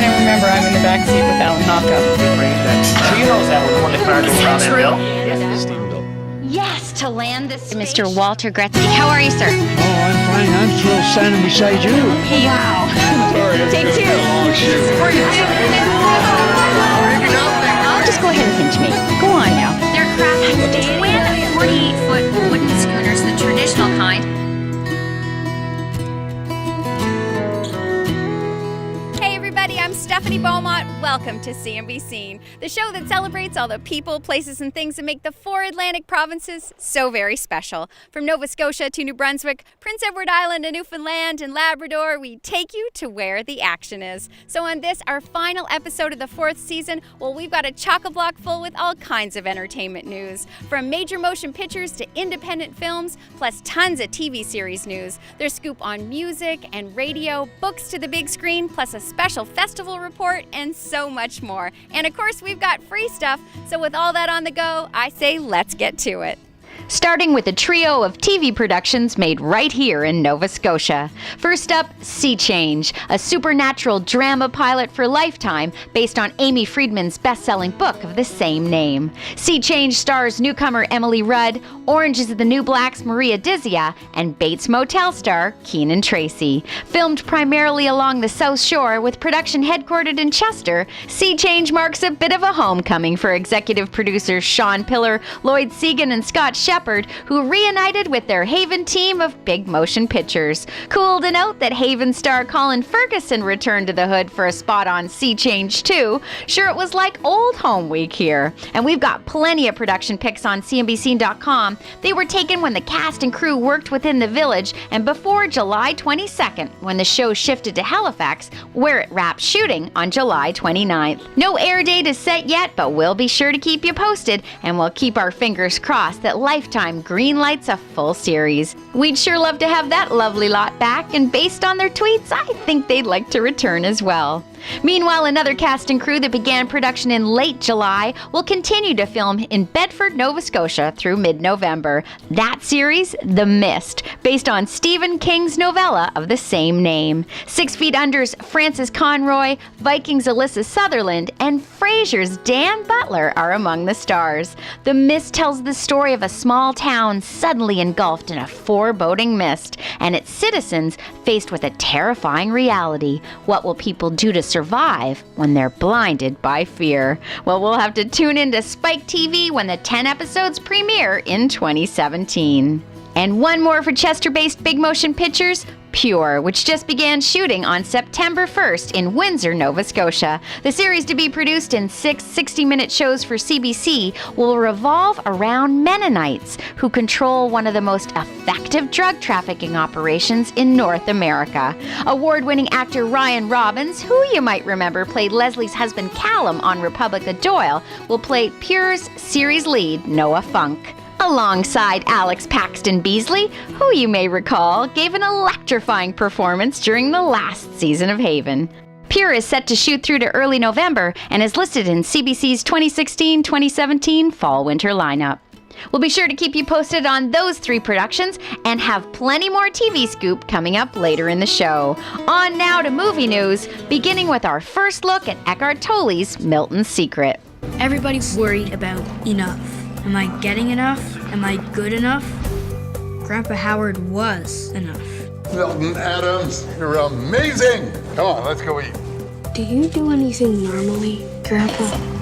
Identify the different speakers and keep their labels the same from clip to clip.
Speaker 1: don't even remember I'm in the backseat with Alan Hawka.
Speaker 2: So you know that was one of the cars around there, Bill?
Speaker 3: Yes, to land this Mr. Walter Gretzky. How are you, sir?
Speaker 4: Oh, I'm fine. I'm thrilled standing beside you.
Speaker 3: Wow. Take two. Just go ahead and hinge me. Go on now.
Speaker 5: They're crafted twin 48-foot wooden schooners, the traditional kind.
Speaker 6: Hey everybody, I'm Stephanie Beaumont. Welcome to CNBC, the show that celebrates all the people, places, and things that make the 4 Atlantic provinces so very special. From Nova Scotia to New Brunswick, Prince Edward Island to Newfoundland and Labrador, we take you to where the action is. So on this, our final episode of the 4th season, well, we've got a chock-a-block full with all kinds of entertainment news. From major motion pictures to independent films, plus tons of TV series news. There's scoop on music and radio, books to the big screen, plus a special festival report, and so much more. And of course, we've got free stuff. So with all that on the go, I say let's get to it.
Speaker 3: Starting with a trio of TV productions made right here in Nova Scotia. First up, Sea Change, a supernatural drama pilot for Lifetime based on Amy Friedman's best-selling book of the same name. Sea Change stars newcomer Emily Rudd, Orange is the New Black's Maria Dizia, and Bates Motel star Keenan Tracy. Filmed primarily along the South Shore with production headquartered in Chester, Sea Change marks a bit of a homecoming for executive producers Shawn Pillar, Lloyd Segan, and Scott Shepard, who reunited with their Haven team of big motion pictures. Cool to note that Haven star Colin Ferguson returned to the hood for a spot on Sea Change 2. Sure, it was like old home week here. And we've got plenty of production pics on CNBC.com. They were taken when the cast and crew worked within the village and before July 22nd, when the show shifted to Halifax, where it wrapped shooting on July 29th. No air date is set yet, but we'll be sure to keep you posted, and we'll keep our fingers crossed that Lifetime greenlights a full series. We'd sure love to have that lovely lot back, and based on their tweets, I think they'd like to return as well. Meanwhile, another cast and crew that began production in late July will continue to film in Bedford, Nova Scotia through mid-November. That series, The Mist, based on Stephen King's novella of the same name. 6 Feet Under's Francis Conroy, Vikings' Alyssa Sutherland, and Frasier's Dan Butler are among the stars. The Mist tells the story of a small town suddenly engulfed in a foreboding mist, and its citizens faced with a terrifying reality. What will people do to survive when they're blinded by fear? Well, we'll have to tune into Spike TV when the 10 episodes premiere in 2017. And one more for Chester-based Big Motion Pictures, Pure, which just began shooting on September 1st in Windsor, Nova Scotia. The series, to be produced in 6 60-minute shows for CBC, will revolve around Mennonites, who control one of the most effective drug trafficking operations in North America. Award-winning actor Ryan Robbins, who you might remember played Leslie's husband Callum on Republic of Doyle, will play Pure's series lead, Noah Funk, alongside Alex Paxton Beasley, who you may recall gave an electrifying performance during the last season of Haven. Pure is set to shoot through to early November and is listed in CBC's 2016-2017 fall-winter lineup. We'll be sure to keep you posted on those 3 productions and have plenty more TV scoop coming up later in the show. On now to movie news, beginning with our first look at Eckhart Tolle's Milton's Secret.
Speaker 7: Everybody's worried about enough. Am I getting enough? Am I good enough? Grandpa Howard was enough.
Speaker 8: Milton Adams, you're amazing! Come on, let's go eat.
Speaker 9: Do you do anything normally, Grandpa?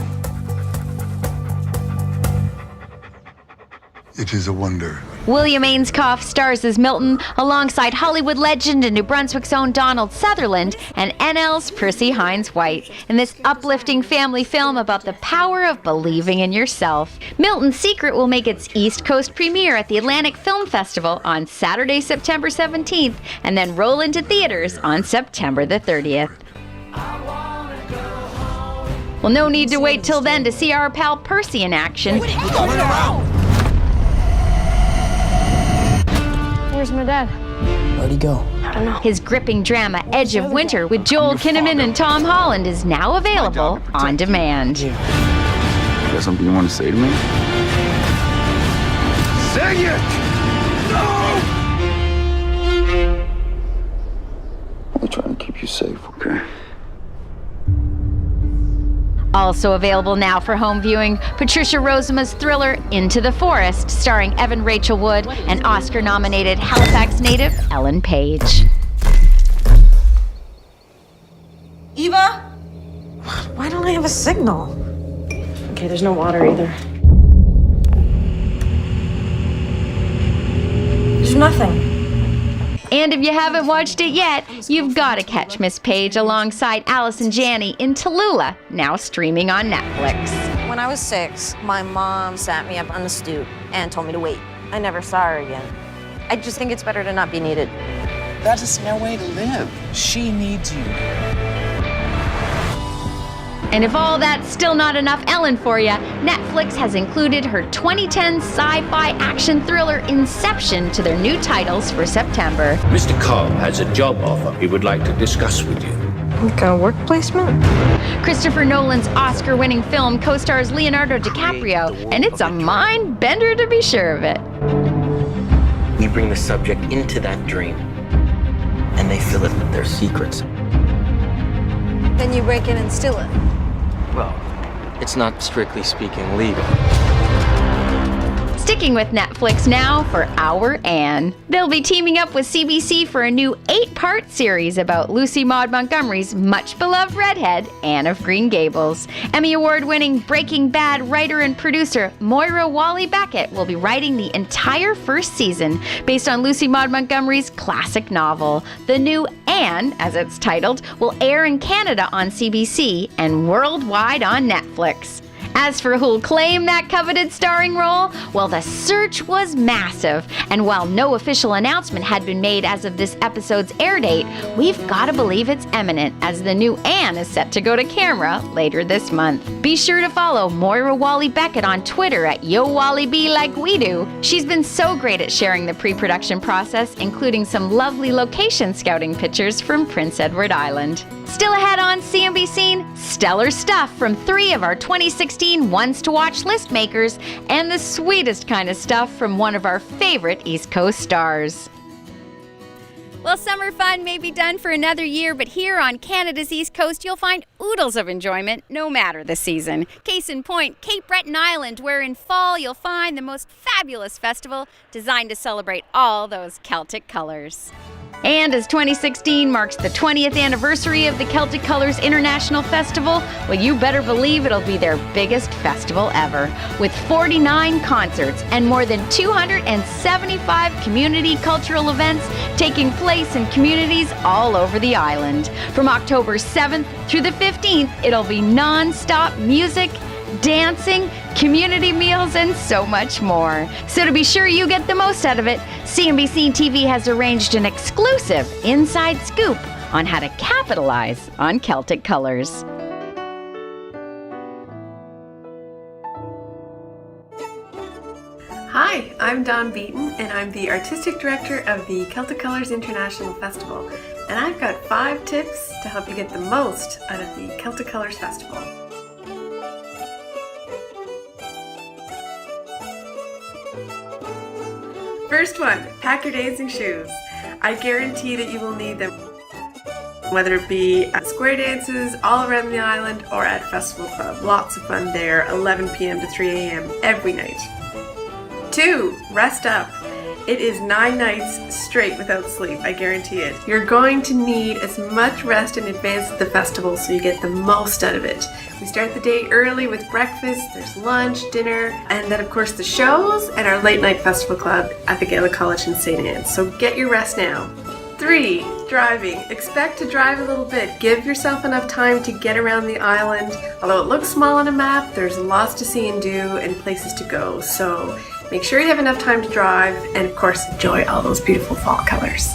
Speaker 8: It is a wonder.
Speaker 3: William Ainscough stars as Milton alongside Hollywood legend and New Brunswick's own Donald Sutherland and NL's Percy Hynes White in this uplifting family film about the power of believing in yourself. Milton's Secret will make its East Coast premiere at the Atlantic Film Festival on Saturday, September 17th, and then roll into theaters on September the 30th. Well, no need to wait till then to see our pal Percy in action.
Speaker 9: Where's my dad?
Speaker 10: Where'd he go?
Speaker 9: I don't know.
Speaker 3: His gripping drama, Edge of Winter, with Joel Kinnaman and Tom Holland, is now available on demand.
Speaker 11: You got something you want to say to me?
Speaker 8: Say it! No!
Speaker 11: We're trying to keep you safe, okay?
Speaker 3: Also available now for home viewing, Patricia Rozema's thriller Into the Forest, starring Evan Rachel Wood and Oscar-nominated Halifax native Ellen Page.
Speaker 10: Eva? Why don't I have a signal? Okay, there's no water either. There's nothing.
Speaker 3: And if you haven't watched it yet, you've got to catch Miss Page alongside Alice and Janney in Tallulah, now streaming on Netflix.
Speaker 10: When I was 6, my mom sat me up on the stoop and told me to wait. I never saw her again. I just think it's better to not be needed.
Speaker 12: That is no way to live. She needs you.
Speaker 3: And if all that's still not enough Ellen for you, Netflix has included her 2010 sci-fi action thriller Inception to their new titles for September.
Speaker 13: Mr. Cobb has a job offer he would like to discuss with you.
Speaker 10: Like a work placement?
Speaker 3: Christopher Nolan's Oscar-winning film co-stars Leonardo DiCaprio, and it's a mind-bender to be sure of it.
Speaker 14: We bring the subject into that dream, and they fill it with their secrets.
Speaker 10: Then you break in and steal it.
Speaker 14: Well, it's not strictly speaking legal.
Speaker 3: Sticking with Netflix now for Our Anne. They'll be teaming up with CBC for a new 8-part series about Lucy Maud Montgomery's much-beloved redhead, Anne of Green Gables. Emmy Award-winning Breaking Bad writer and producer Moira Walley-Beckett will be writing the entire first season based on Lucy Maud Montgomery's classic novel. The new Anne, as it's titled, will air in Canada on CBC and worldwide on Netflix. As for who'll claim that coveted starring role, well, the search was massive. And while no official announcement had been made as of this episode's air date, we've got to believe it's imminent, as the new Anne is set to go to camera later this month. Be sure to follow Moira Walley-Beckett on Twitter at YoWallyBeLikeWeDo. She's been so great at sharing the pre-production process, including some lovely location scouting pictures from Prince Edward Island. Still ahead on CNBC, stellar stuff from 3 of our 2016 ones to watch list makers, and the sweetest kind of stuff from one of our favorite East Coast stars.
Speaker 6: Well, summer fun may be done for another year, but here on Canada's East Coast, you'll find oodles of enjoyment no matter the season. Case in point, Cape Breton Island, where in fall you'll find the most fabulous festival designed to celebrate all those Celtic colors. And as 2016 marks the 20th anniversary of the Celtic Colors International Festival, well, you better believe it'll be their biggest festival ever, with 49 concerts and more than 275 community cultural events taking place in communities all over the island. From October 7th through the 15th, it'll be non-stop music, dancing, community meals, and so much more. So to be sure you get the most out of it, CNBC TV has arranged an exclusive inside scoop on how to capitalize on Celtic colors.
Speaker 15: Hi, I'm Dawn Beaton, and I'm the Artistic Director of the Celtic Colors International Festival. And I've got 5 tips to help you get the most out of the Celtic Colors Festival. First one, pack your dancing shoes. I guarantee that you will need them, whether it be at square dances all around the island or at Festival Club. Lots of fun there, 11 p.m. to 3 a.m. every night. 2, rest up. It is 9 nights straight without sleep, I guarantee it. You're going to need as much rest in advance of the festival so you get the most out of it. We start the day early with breakfast, there's lunch, dinner, and then of course the shows and our late night festival club at the Gaelic College in St. Anne's. So get your rest now. 3, driving. Expect to drive a little bit. Give yourself enough time to get around the island. Although it looks small on a map, there's lots to see and do and places to go. So make sure you have enough time to drive and of course enjoy all those beautiful fall colors.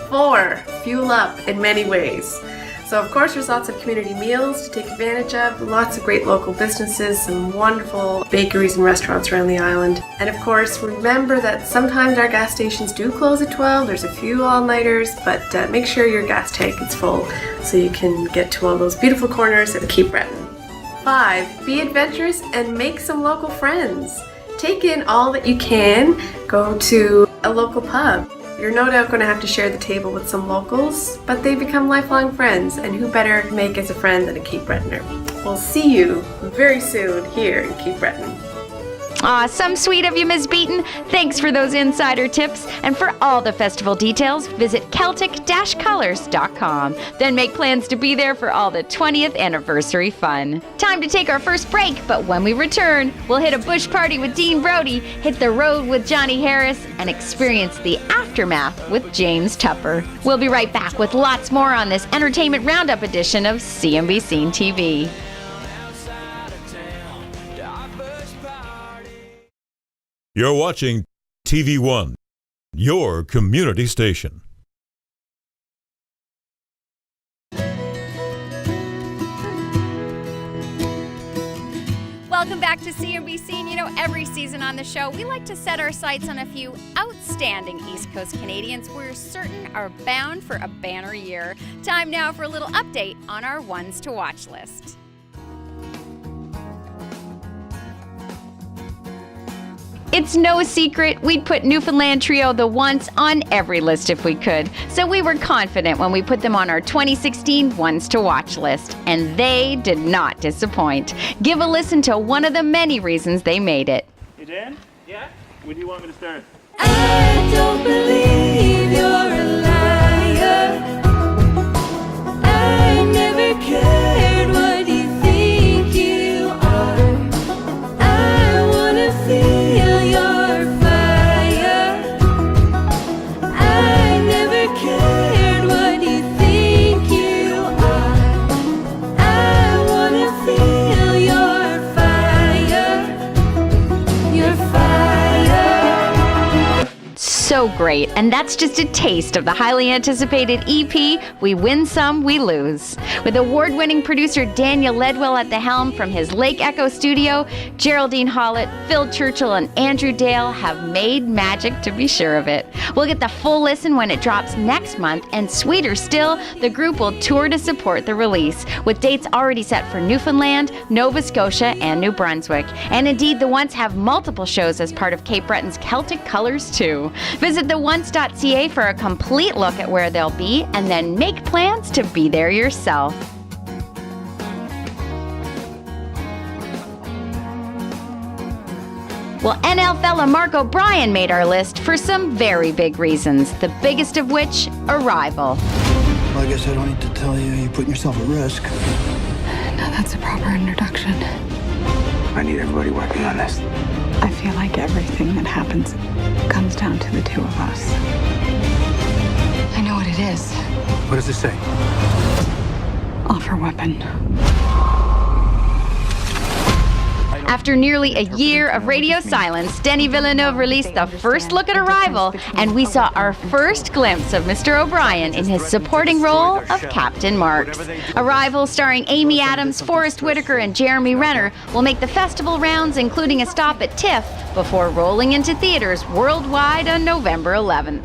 Speaker 15: 4, fuel up in many ways. So of course there's lots of community meals to take advantage of, lots of great local businesses, some wonderful bakeries and restaurants around the island. And of course remember that sometimes our gas stations do close at 12, there's a few all-nighters, but make sure your gas tank is full so you can get to all those beautiful corners at Cape Breton. 5, be adventurous and make some local friends. Take in all that you can, go to a local pub, You're no doubt going to have to share the table with some locals, but they become lifelong friends, and who better to make as a friend than a Cape Bretoner? We'll see you very soon here in Cape Breton.
Speaker 3: Aw, some sweet of you, Ms. Beaton. Thanks for those insider tips. And for all the festival details, visit Celtic-Colors.com. Then make plans to be there for all the 20th anniversary fun. Time to take our first break, but when we return, we'll hit a bush party with Dean Brody, hit the road with Jonny Harris, and experience the aftermath with James Tupper. We'll be right back with lots more on this Entertainment Roundup edition of CNBC TV.
Speaker 16: You're watching TV1, your community station.
Speaker 6: Welcome back to CNBC. And you know, every season on the show, we like to set our sights on a few outstanding East Coast Canadians we're certain are bound for a banner year. Time now for a little update on our ones to watch list.
Speaker 3: It's no secret we'd put Newfoundland trio The Once on every list if we could, so we were confident when we put them on our 2016 Ones to Watch list, and they did not disappoint. Give a listen to one of the many reasons they made it.
Speaker 2: Hey, Dan? Yeah? When do you want me to start?
Speaker 17: I don't believe you're a liar. I never cared what you think you are. I wanna feel your fire. I never cared what you think you are. I wanna feel your fire. Your fire.
Speaker 3: So great, and that's just a taste of the highly anticipated EP, We Win Some, We Lose. With award-winning producer Daniel Ledwell at the helm from his Lake Echo studio, Geraldine Hollett, Phil Churchill, and Andrew Dale have made magic, to be sure of it. We'll get the full listen when it drops next month, and sweeter still, the group will tour to support the release, with dates already set for Newfoundland, Nova Scotia, and New Brunswick. And indeed, the Once have multiple shows as part of Cape Breton's Celtic Colors too. Visit theonce.ca for a complete look at where they'll be, and then make plans to be there yourself. Well, NL fella Mark O'Brien made our list for some very big reasons, the biggest of which, Arrival.
Speaker 4: Well, I guess I don't need to tell you you're putting yourself at risk.
Speaker 9: No, that's a proper introduction.
Speaker 11: I need everybody working on this.
Speaker 9: I feel like everything that happens comes down to the two of us. I know what it is.
Speaker 4: What does it say?
Speaker 9: Offer weapon.
Speaker 3: After nearly a year of radio silence, Denis Villeneuve released the first look at Arrival, and we saw our first glimpse of Mr. O'Brien in his supporting role of Captain Marks. Arrival, starring Amy Adams, Forrest Whitaker, and Jeremy Renner, will make the festival rounds, including a stop at TIFF, before rolling into theaters worldwide on November 11th.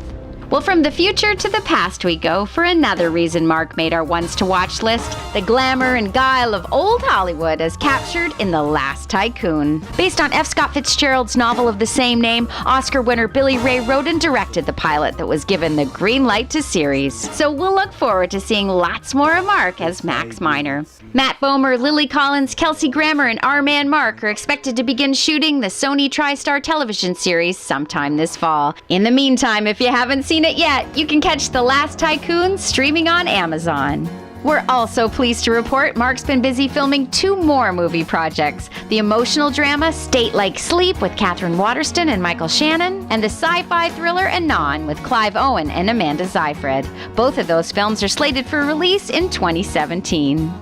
Speaker 3: Well, from the future to the past we go for another reason Mark made our ones to watch list, the glamour and guile of old Hollywood as captured in The Last Tycoon. Based on F. Scott Fitzgerald's novel of the same name, Oscar winner Billy Ray wrote and directed the pilot that was given the green light to series. So we'll look forward to seeing lots more of Mark as Max Minor. Matt Bomer, Lily Collins, Kelsey Grammer, and our man Mark are expected to begin shooting the Sony TriStar television series sometime this fall. In the meantime, if you haven't seen it yet, you can catch The Last Tycoon streaming on Amazon. We're also pleased to report Mark's been busy filming 2 more movie projects. The emotional drama State Like Sleep with Katherine Waterston and Michael Shannon, and the sci-fi thriller ANON with Clive Owen and Amanda Seyfried. Both of those films are slated for release in 2017.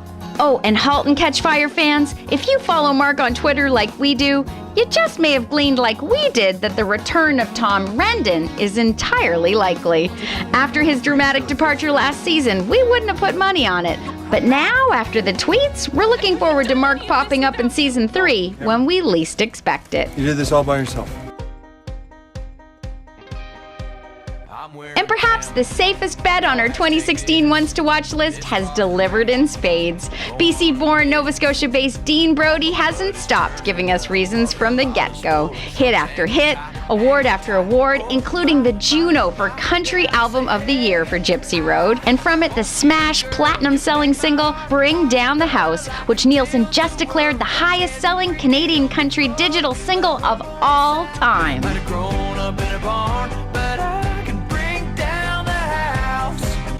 Speaker 3: Oh, and Halt and Catch Fire fans, if you follow Mark on Twitter like we do, you just may have gleaned like we did that the return of Tom Rendon is entirely likely. After his dramatic departure last season, we wouldn't have put money on it. But now, after the tweets, we're looking forward to Mark popping up in season 3 when we least expect it.
Speaker 4: You did this all by yourself.
Speaker 3: And perhaps the safest bet on our 2016 Ones to Watch list has delivered in spades. BC-born, Nova Scotia-based Dean Brody hasn't stopped giving us reasons from the get-go. Hit after hit, award after award, including the Juno for Country Album of the Year for Gypsy Road, and from it the smash platinum-selling single Bring Down the House, which Nielsen just declared the highest-selling Canadian country digital single of all time.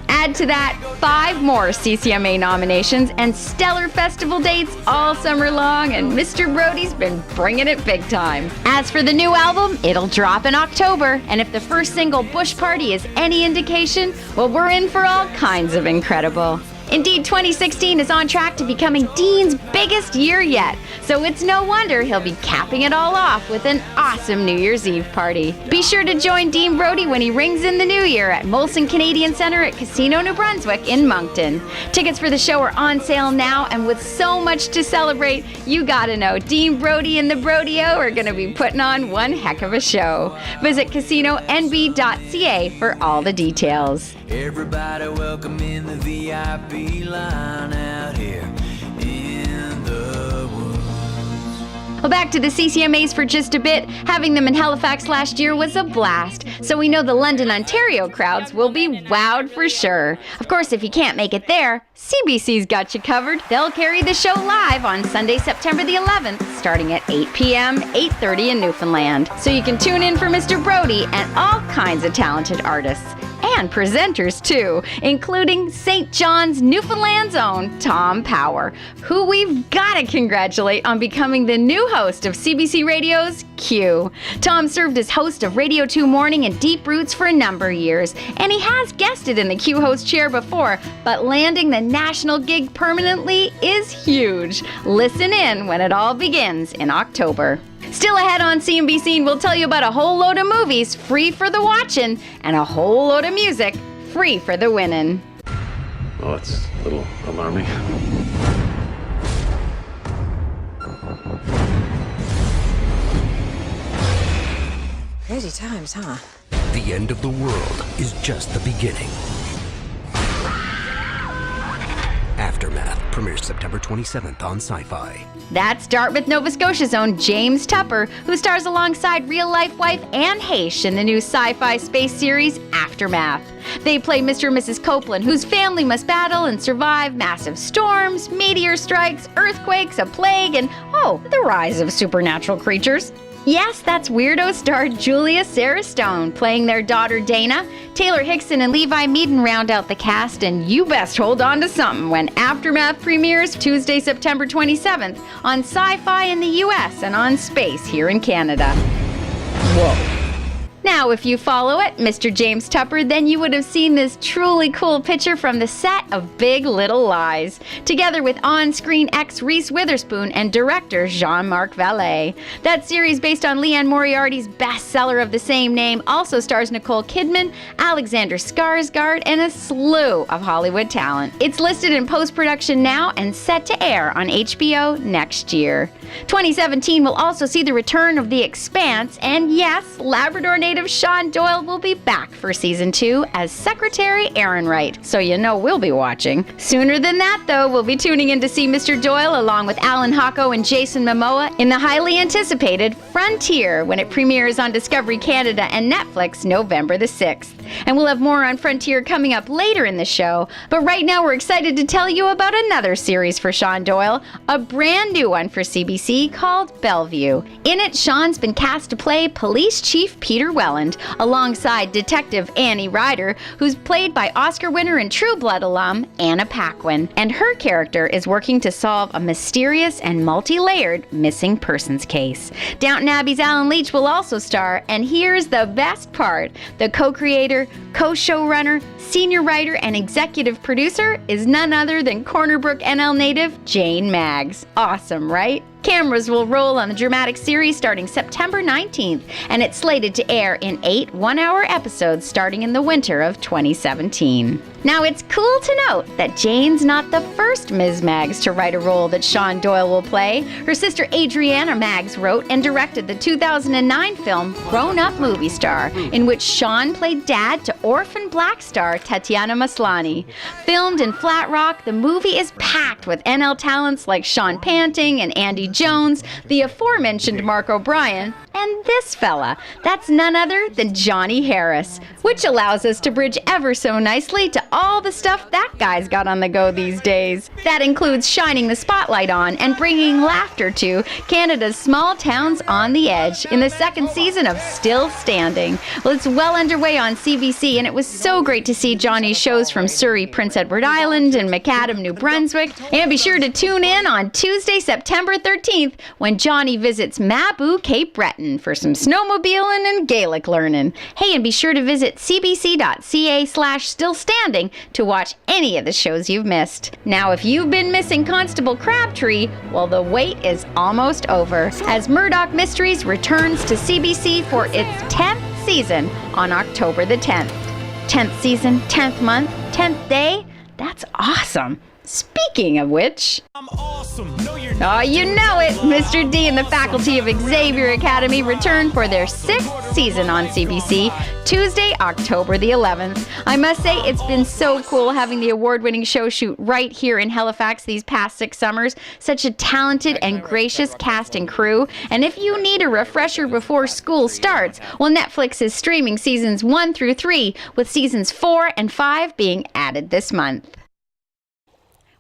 Speaker 3: Add to that 5 more CCMA nominations and stellar festival dates all summer long, and Mr. Brody's been bringing it big time. As for the new album, it'll drop in October, and if the first single, Bush Party, is any indication, well, we're in for all kinds of incredible. Indeed, 2016 is on track to becoming Dean's biggest year yet, so it's no wonder he'll be capping it all off with an awesome New Year's Eve party. Be sure to join Dean Brody when he rings in the new year at Molson Canadian Centre at Casino New Brunswick in Moncton. Tickets for the show are on sale now, and with so much to celebrate, you gotta know Dean Brody and the Brodeo are gonna be putting on one heck of a show. Visit casinonb.ca for all the details.
Speaker 17: Everybody welcome in the VIP line out here in the woods.
Speaker 3: Well, back to the CCMAs for just a bit. Having them in Halifax last year was a blast, so we know the London, Ontario crowds will be wowed for sure. Of course, if you can't make it there, CBC's got you covered. They'll carry the show live on Sunday, September the 11th, starting at 8 p.m., 8:30 in Newfoundland. So you can tune in for Mr. Brody and all kinds of talented artists. And presenters, too, including St. John's, Newfoundland's own Tom Power, who we've got to congratulate on becoming the new host of CBC Radio's Q. Tom served as host of Radio 2 Morning and Deep Roots for a number of years, and he has guested in the Q host chair before, but landing the national gig permanently is huge. Listen in when it all begins in October. Still ahead on CNBC, we'll tell you about a whole load of movies free for the watching and a whole load of music free for the winning.
Speaker 13: Oh, it's a little alarming.
Speaker 10: Crazy times, huh?
Speaker 18: The end of the world is just the beginning. Aftermath premieres September 27th on Sci-Fi.
Speaker 3: That's Dartmouth, Nova Scotia's own James Tupper, who stars alongside real-life wife Anne Heche in the new sci-fi space series Aftermath. They play Mr. and Mrs. Copeland, whose family must battle and survive massive storms, meteor strikes, earthquakes, a plague, and, the rise of supernatural creatures. Yes, that's Weirdo star Julia Sarah Stone playing their daughter Dana. Taylor Hickson and Levi Meaden round out the cast, and you best hold on to something when Aftermath premieres Tuesday, September 27th on Sci-Fi in the US and on Space here in Canada. Whoa. Now, if you follow it, Mr. James Tupper, then you would have seen this truly cool picture from the set of Big Little Lies, together with on-screen ex Reese Witherspoon and director Jean-Marc Vallée. That series, based on Leanne Moriarty's bestseller of the same name, also stars Nicole Kidman, Alexander Skarsgård, and a slew of Hollywood talent. It's listed in post-production now and set to air on HBO next year. 2017 will also see the return of The Expanse, and yes, Labrador native Shawn Doyle will be back for season 2 as Secretary Aaron Wright, so you know we'll be watching. Sooner than that, though, we'll be tuning in to see Mr. Doyle along with Alan Hocko and Jason Momoa in the highly anticipated Frontier when it premieres on Discovery Canada and Netflix November the 6th. And we'll have more on Frontier coming up later in the show, but right now we're excited to tell you about another series for Shawn Doyle, a brand new one for CBC called Bellevue. In it, Shawn's been cast to play Police Chief Peter Welland, alongside Detective Annie Ryder, who's played by Oscar winner and True Blood alum Anna Paquin, and her character is working to solve a mysterious and multi-layered missing persons case. Downton Abbey's Alan Leach will also star, and here's the best part. The co-creator, co-showrunner, senior writer, and executive producer is none other than Corner Brook NL native Jane Maggs. Awesome, right? Cameras will roll on the dramatic series starting September 19th, and it's slated to air in 8 one-hour episodes starting in the winter of 2017. Now, it's cool to note that Jane's not the first Ms. Maggs to write a role that Shawn Doyle will play. Her sister Adriana Maggs wrote and directed the 2009 film Grown-Up Movie Star, in which Shawn played dad to orphan black star Tatiana Maslany. Filmed in Flat Rock, the movie is packed with NL talents like Sean Panting and Andy Jones, the aforementioned Mark O'Brien, and this fella. That's none other than Johnny Harris, which allows us to bridge ever so nicely to all the stuff that guy's got on the go these days. That includes shining the spotlight on and bringing laughter to Canada's small towns on the edge in the second season of Still Standing. Well, it's well underway on CBC, and it was so great to see Johnny's shows from Surrey, Prince Edward Island, and McAdam, New Brunswick. And be sure to tune in on Tuesday, September 13th, when Johnny visits Mabou, Cape Breton for some snowmobiling and Gaelic learning. Hey, and be sure to visit cbc.ca/stillstanding to watch any of the shows you've missed. Now, if you've been missing Constable Crabtree, well, the wait is almost over, as MURDOCH Mysteries returns to CBC for its 10th season on October the 10th. 10th season, 10th month, 10th day? That's awesome. Speaking of which... Oh, you know it! Mr. D and the faculty of Xavier Academy return for their 6th season on CBC, Tuesday, October the 11th. I must say, it's been so cool having the award-winning show shoot right here in Halifax these past 6 summers. Such a talented and gracious cast and crew. And if you need a refresher before school starts, well, Netflix is streaming seasons 1 through 3, with seasons 4 and 5 being added this month.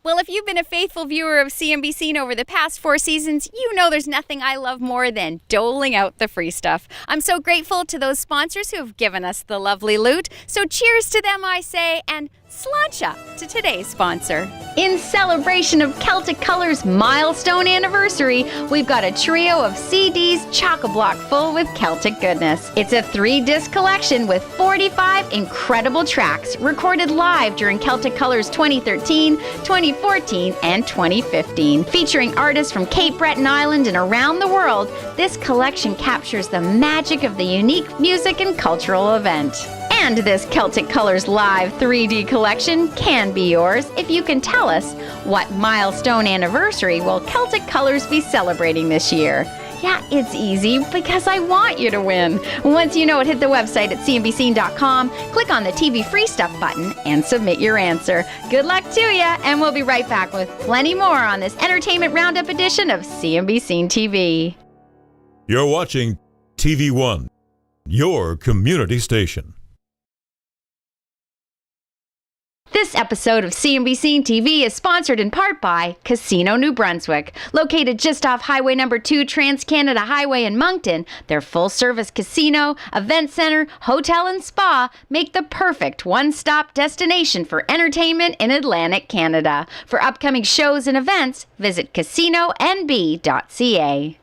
Speaker 6: Well, if you've been a faithful viewer of CNBC over the past 4 seasons, you know there's nothing I love more than doling out the free stuff. I'm so grateful to those sponsors who have given us the lovely loot. So cheers to them, I say, and sláinte to today's sponsor. In celebration of Celtic Colors' milestone anniversary, we've got a trio of CDs chock-a-block full with Celtic goodness. It's a 3-disc collection with 45 incredible tracks recorded live during Celtic Colors 2013, 2014, and 2015. Featuring artists from Cape Breton Island and around the world, this collection captures the magic of the unique music and cultural event. And this Celtic Colors Live 3D collection can be yours if you can tell us what milestone anniversary will Celtic Colors be celebrating this year. Yeah, it's easy because I want you to win. Once you know it, hit the website at cnbc.com, click on the TV Free Stuff button, and submit your answer. Good luck to ya, and we'll be right back with plenty more on this Entertainment Roundup edition of CNBC TV.
Speaker 16: You're watching TV1, your community station.
Speaker 3: This episode of CNBC TV is sponsored in part by Casino New Brunswick. Located just off Highway No. 2 Trans-Canada Highway in Moncton, their full-service casino, event center, hotel, and spa make the perfect one-stop destination for entertainment in Atlantic Canada. For upcoming shows and events, visit casinonb.ca.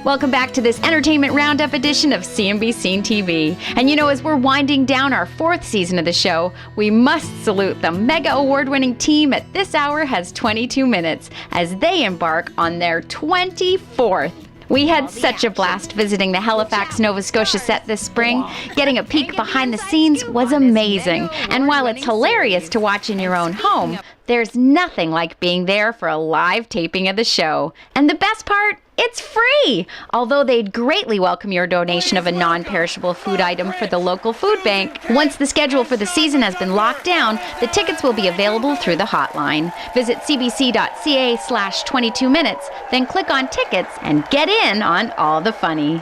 Speaker 3: Welcome back to this Entertainment Roundup edition of CNBC TV. And you know, as we're winding down our 4th season of the show, we must salute the mega award-winning team at This Hour Has 22 Minutes as they embark on their 24th. We had such a blast visiting the Halifax, Nova Scotia set this spring. Getting a peek behind the scenes was amazing. And while it's hilarious to watch in your own home, there's nothing like being there for a live taping of the show. And the best part? It's free! Although they'd greatly welcome your donation of a non-perishable food item for the local food bank. Once the schedule for the season has been locked down, the tickets will be available through the hotline. Visit cbc.ca/22 minutes, then click on tickets and get in on all the funny.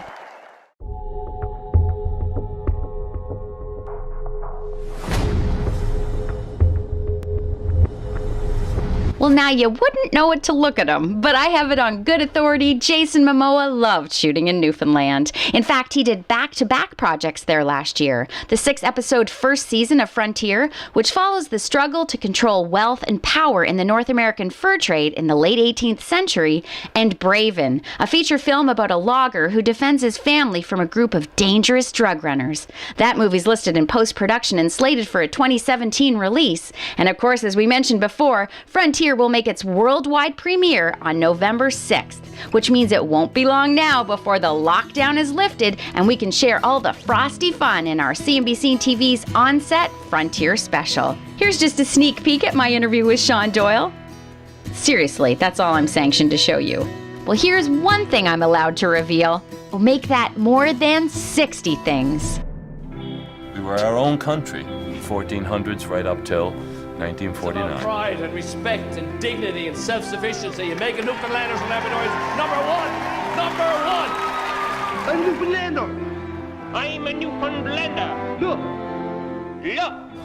Speaker 3: Well, now you wouldn't know it to look at him, but I have it on good authority. Jason Momoa loved shooting in Newfoundland. In fact, he did back-to-back projects there last year. The 6-episode first season of Frontier, which follows the struggle to control wealth and power in the North American fur trade in the late 18th century, and Braven, a feature film about a logger who defends his family from a group of dangerous drug runners. That movie's listed in post-production and slated for a 2017 release. And of course, as we mentioned before, Frontier will make its worldwide premiere on November 6th, which means it won't be long now before the lockdown is lifted and we can share all the frosty fun in our CNBC TV's on-set Frontier special. Here's just a sneak peek at my interview with Shawn Doyle. Seriously, that's all I'm sanctioned to show you. Well, here's one thing I'm allowed to reveal. We'll make that more than 60 things.
Speaker 19: We were our own country, 1400s right up till 1949.
Speaker 2: It's about pride and respect and dignity and self-sufficiency. You make a Newfoundlanders and Labradors number one! Number one!
Speaker 11: I'm Newfoundlander!
Speaker 2: I'm a Newfoundlander! Look!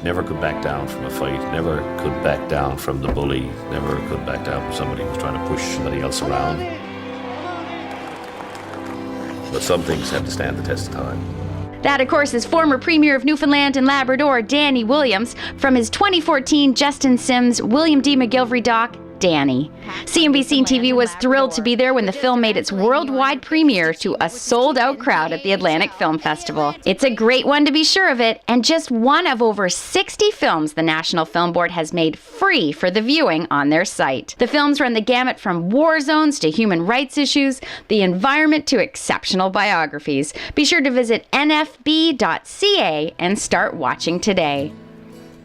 Speaker 13: Never could back down from a fight, never could back down from the bully, never could back down from somebody who was trying to push somebody else around. But some things have to stand the test of time.
Speaker 3: That, of course, is former Premier of Newfoundland and Labrador, Danny Williams, from his 2014 Justin Sims William D. McGilvery doc, Danny. CNBC TV was thrilled to be there when the film made its worldwide premiere to a sold-out crowd at the Atlantic Film Festival. It's a great one to be sure of it, and just one of over 60 films the National Film Board has made free for the viewing on their site. The films run the gamut from war zones to human rights issues, the environment to exceptional biographies. Be sure to visit nfb.ca and start watching today.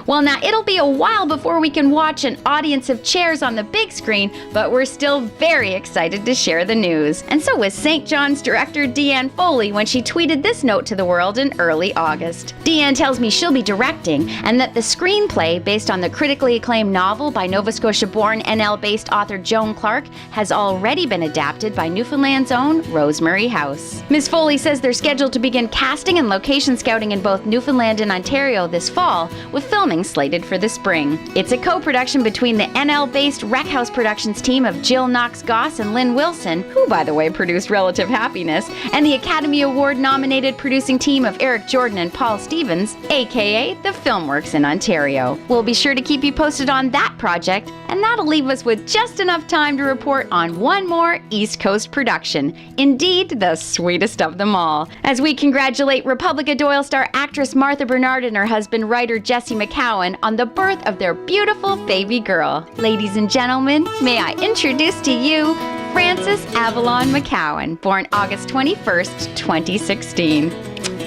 Speaker 3: Well, now, it'll be a while before we can watch an audience of chairs on the big screen, but we're still very excited to share the news. And so was St. John's director Deanne Foley when she tweeted this note to the world in early August. Deanne tells me she'll be directing and that the screenplay, based on the critically acclaimed novel by Nova Scotia-born NL-based author Joan Clark, has already been adapted by Newfoundland's own Rosemary House. Ms. Foley says they're scheduled to begin casting and location scouting in both Newfoundland and Ontario this fall, with filming slated for the spring. It's a co-production between the NL-based Rec House Productions team of Jill Knox-Goss and Lynn Wilson, who, by the way, produced Relative Happiness, and the Academy Award-nominated producing team of Eric Jordan and Paul Stevens, aka the Filmworks in Ontario. We'll be sure to keep you posted on that project, and that'll leave us with just enough time to report on one more East Coast production, indeed the sweetest of them all, as we congratulate Republic of Doyle star actress Marthe Bernard and her husband writer Jesse McCowan on the birth of their beautiful baby girl. Ladies and gentlemen, may I introduce to you Frances Avalon McCowan, born August 21st, 2016.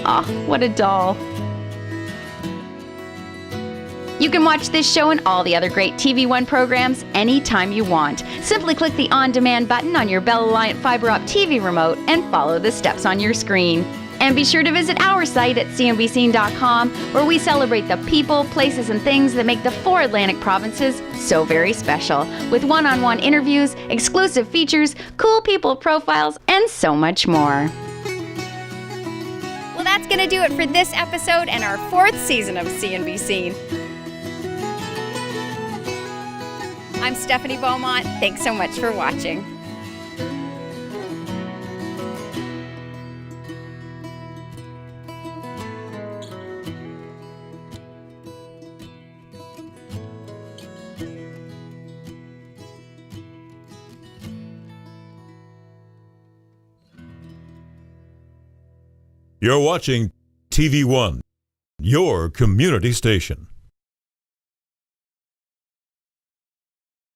Speaker 3: Ah, what a doll. You can watch this show and all the other great TV1 programs anytime you want. Simply click the on-demand button on your Bell Alliant Fiber Up TV remote and follow the steps on your screen. And be sure to visit our site at cnbc.com, where we celebrate the people, places, and things that make the 4 Atlantic provinces so very special, with one-on-one interviews, exclusive features, cool people profiles, and so much more.
Speaker 6: Well, that's going to do it for this episode and our 4th season of CNBC. I'm Stephanie Beaumont. Thanks so much for watching.
Speaker 16: You're watching TV1, your community station.